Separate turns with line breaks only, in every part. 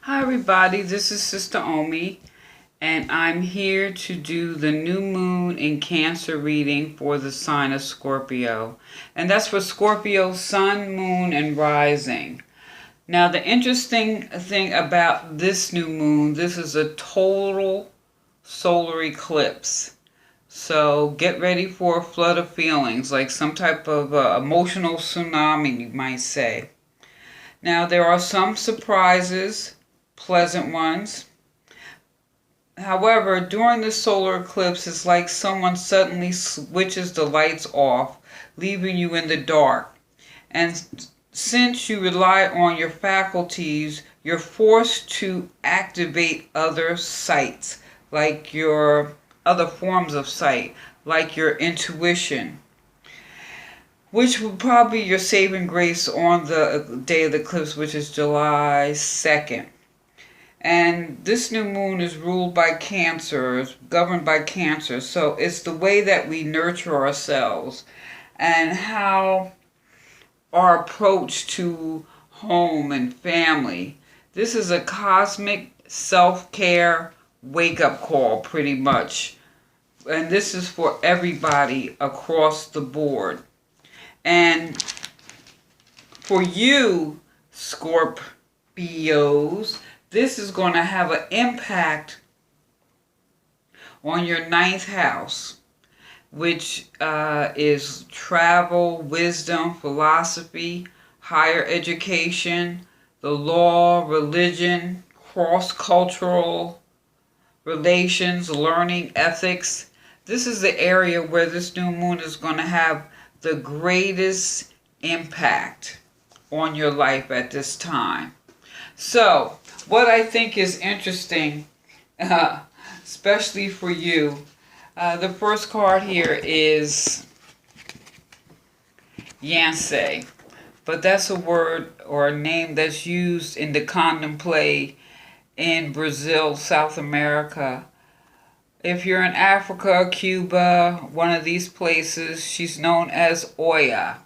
Hi everybody, this is Sister Omi, and I'm here to do the new moon in Cancer reading for the sign of Scorpio. And that's for Scorpio sun, moon, and rising. Now the interesting thing about this new moon, this is a total solar eclipse. So get ready for a flood of feelings, like some type of emotional tsunami, you might say. Now there are some surprises, pleasant ones. However, during the solar eclipse, it's like someone suddenly switches the lights off, leaving you in the dark. And since you rely on your faculties, you're forced to activate other sights, like your other forms of sight, like your intuition, which will probably be your saving grace on the day of the eclipse, which is July 2nd. And this new moon is ruled by Cancer, is governed by Cancer. So it's the way that we nurture ourselves and how our approach to home and family. This is a cosmic self-care wake-up call, pretty much. And this is for everybody across the board. And for you, Scorpios, this is going to have an impact on your ninth house, which is travel, wisdom, philosophy, higher education, the law, religion, cross-cultural relations, learning, ethics. This is the area where this new moon is going to have the greatest impact on your life at this time. So, what I think is interesting, especially for you, the first card here is Yancey. But that's a word or a name that's used in the condom play in Brazil, South America. If you're in Africa, Cuba, one of these places, she's known as Oya.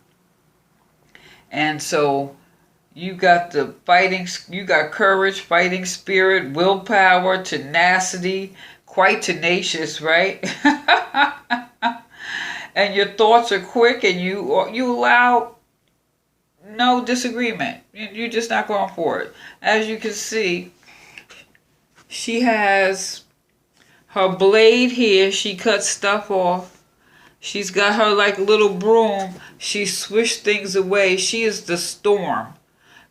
And so you got the fighting, you got courage, fighting spirit, willpower, tenacity, quite tenacious, right? And your thoughts are quick, and you allow no disagreement. You're just not going for it. As you can see, she has her blade here. She cuts stuff off. She's got her like little broom. She swished things away. She is the storm.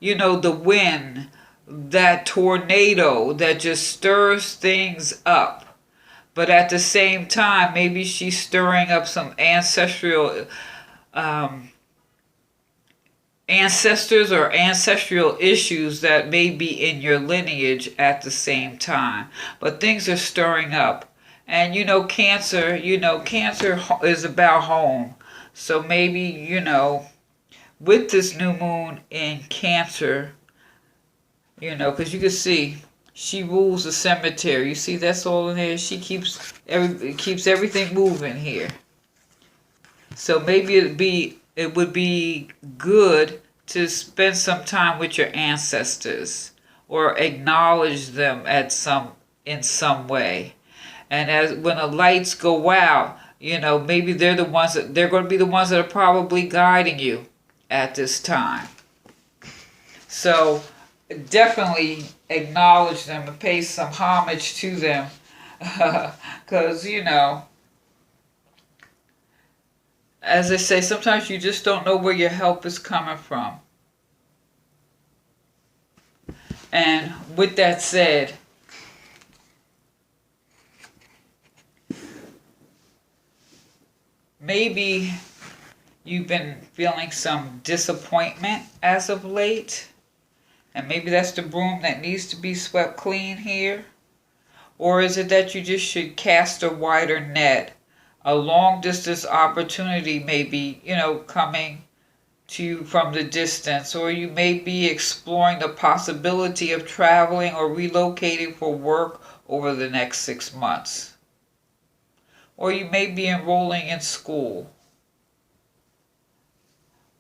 You know, the wind, that tornado that just stirs things up. But at the same time, maybe she's stirring up some ancestral ancestors or ancestral issues that may be in your lineage at the same time. But things are stirring up. And Cancer is about home. So maybe, with this new moon in Cancer, because you can see she rules the cemetery. You see, that's all in there. She keeps everything moving here. So maybe it would be good to spend some time with your ancestors or acknowledge them in some way. And as when the lights go out, maybe they're going to be the ones that are probably guiding you at this time. So definitely acknowledge them and pay some homage to them. Because, as I say, sometimes you just don't know where your help is coming from. And with that said, maybe you've been feeling some disappointment as of late. And maybe that's the broom that needs to be swept clean here. Or is it that you just should cast a wider net? A long distance opportunity may be, coming to you from the distance. Or you may be exploring the possibility of traveling or relocating for work over the next 6 months. Or you may be enrolling in school.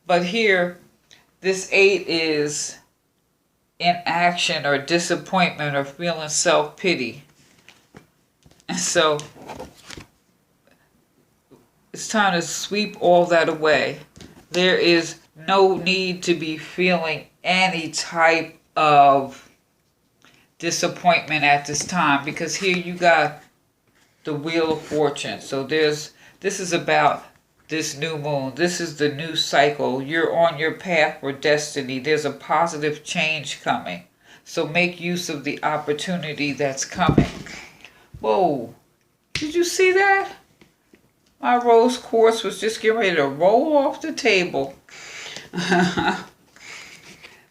But here, this 8 is inaction or disappointment or feeling self-pity. And so it's time to sweep all that away. There is no need to be feeling any type of disappointment at this time, because here you got the Wheel of Fortune. So this is about this new moon. This is the new cycle. You're on your path for destiny. There's a positive change coming. So make use of the opportunity that's coming. Whoa, did you see that? My rose quartz was just getting ready to roll off the table.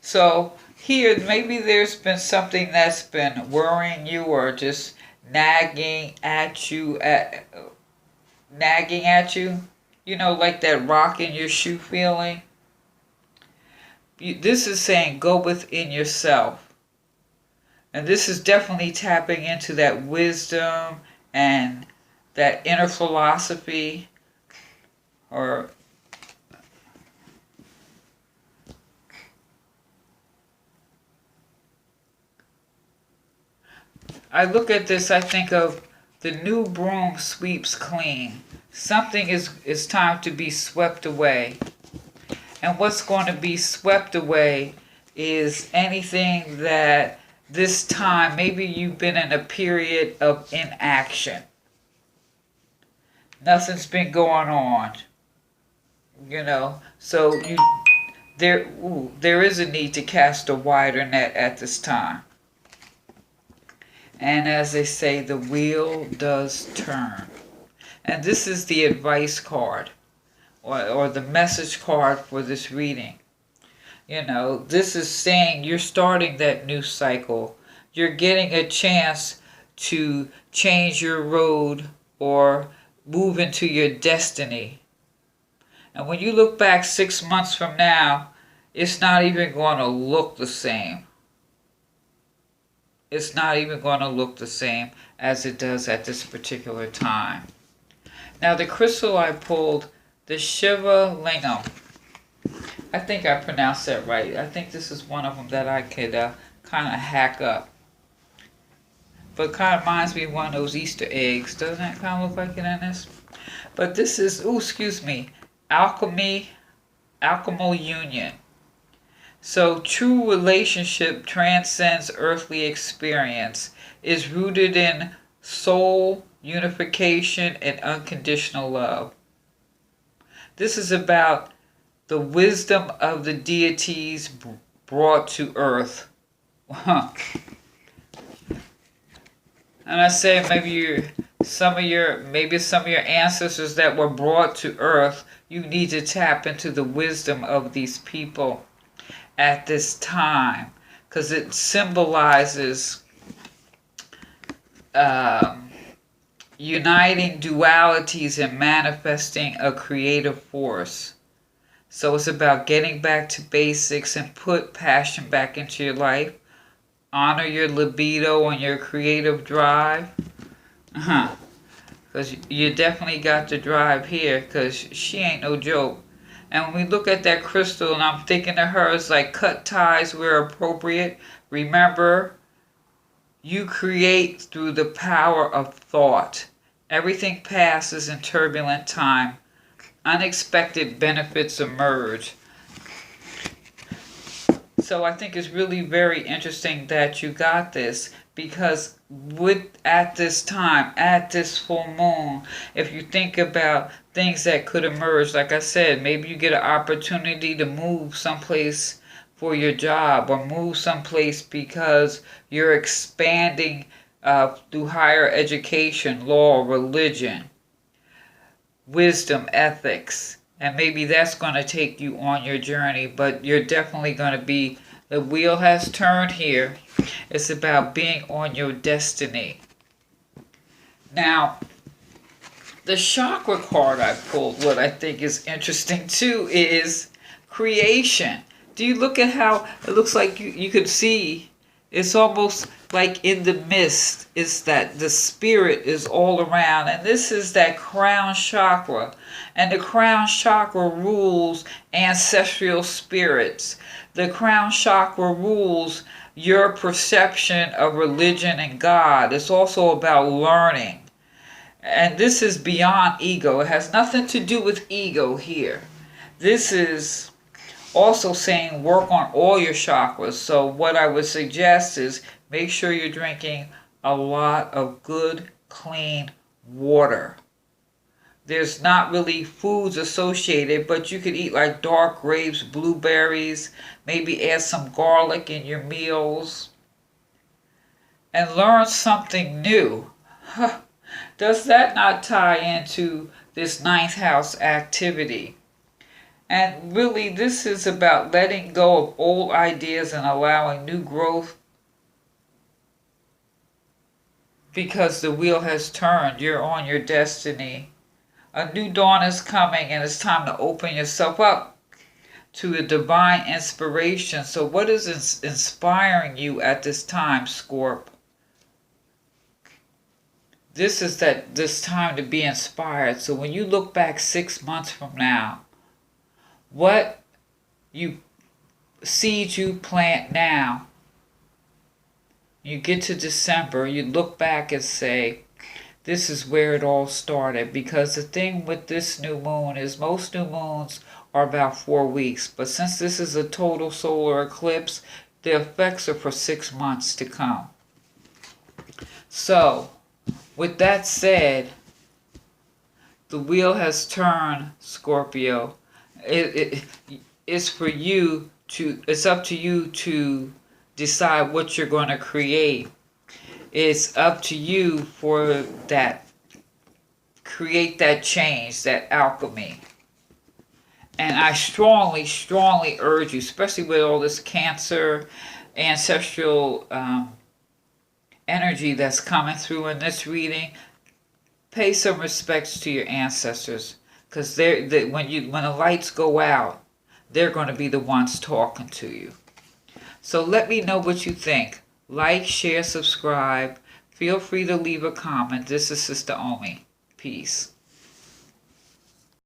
So here, maybe there's been something that's been worrying you or just nagging at you. You know, like that rock in your shoe feeling. This is saying go within yourself. And this is definitely tapping into that wisdom and that inner philosophy, or I look at this, I think of the new broom sweeps clean. Something is time to be swept away. And what's going to be swept away is anything that this time, maybe you've been in a period of inaction. Nothing's been going on, you know. So there is a need to cast a wider net at this time. And as they say, the wheel does turn. And this is the advice card, or the message card for this reading. You know, this is saying you're starting that new cycle. You're getting a chance to change your road or move into your destiny. And when you look back 6 months from now, it's not even going to look the same. It's not even going to look the same as it does at this particular time. Now the crystal I pulled, the Shiva Lingam. I think I pronounced that right. I think this is one of them that I could kind of hack up. But it kind of reminds me of one of those Easter eggs. Doesn't that kind of look like it in this? But this is, alchemical union. So true relationship transcends earthly experience, is rooted in soul unification and unconditional love. This is about the wisdom of the deities brought to earth. And I say maybe some of your ancestors that were brought to earth, you need to tap into the wisdom of these people at this time, because it symbolizes uniting dualities and manifesting a creative force. So it's about getting back to basics and put passion back into your life. Honor your libido and your creative drive. Because you definitely got the drive here, because she ain't no joke. And when we look at that crystal, and I'm thinking of her, it's like cut ties where appropriate. Remember, you create through the power of thought. Everything passes in turbulent time. Unexpected benefits emerge. So I think it's really very interesting that you got this, because at this time, at this full moon, if you think about things that could emerge, like I said, maybe you get an opportunity to move someplace for your job, or move someplace because you're expanding through higher education, law, religion, wisdom, ethics. And maybe that's going to take you on your journey, but you're definitely going to be, the wheel has turned here. It's about being on your destiny. Now, the chakra card I pulled, what I think is interesting too, is creation. Do you look at how it looks like you could see? It's almost like in the mist. It's that the spirit is all around. And this is that crown chakra. And the crown chakra rules ancestral spirits. The crown chakra rules your perception of religion and God. It's also about learning. And this is beyond ego. It has nothing to do with ego here. This is also saying work on all your chakras. So what I would suggest is make sure you're drinking a lot of good, clean water. There's not really foods associated, but you could eat like dark grapes, blueberries, maybe add some garlic in your meals, and learn something new. Does that not tie into this ninth house activity? And really, this is about letting go of old ideas and allowing new growth, because the wheel has turned. You're on your destiny. A new dawn is coming, and it's time to open yourself up to a divine inspiration. So what is inspiring you at this time, Scorp? This is this time to be inspired. So when you look back 6 months from now, what seeds you plant now, you get to December, you look back and say, this is where it all started. Because the thing with this new moon is most new moons are about 4 weeks. But since this is a total solar eclipse, the effects are for 6 months to come. So, with that said, the wheel has turned, Scorpio. It's for you to, it's up to you to decide what you're going to create. It's up to you for that, create that change, that alchemy. And I strongly, strongly urge you, especially with all this Cancer, ancestral energy that's coming through in this reading, pay some respects to your ancestors. Because when the lights go out, they're going to be the ones talking to you. So let me know what you think. Like, share, subscribe. Feel free to leave a comment. This is Sister Omi. Peace.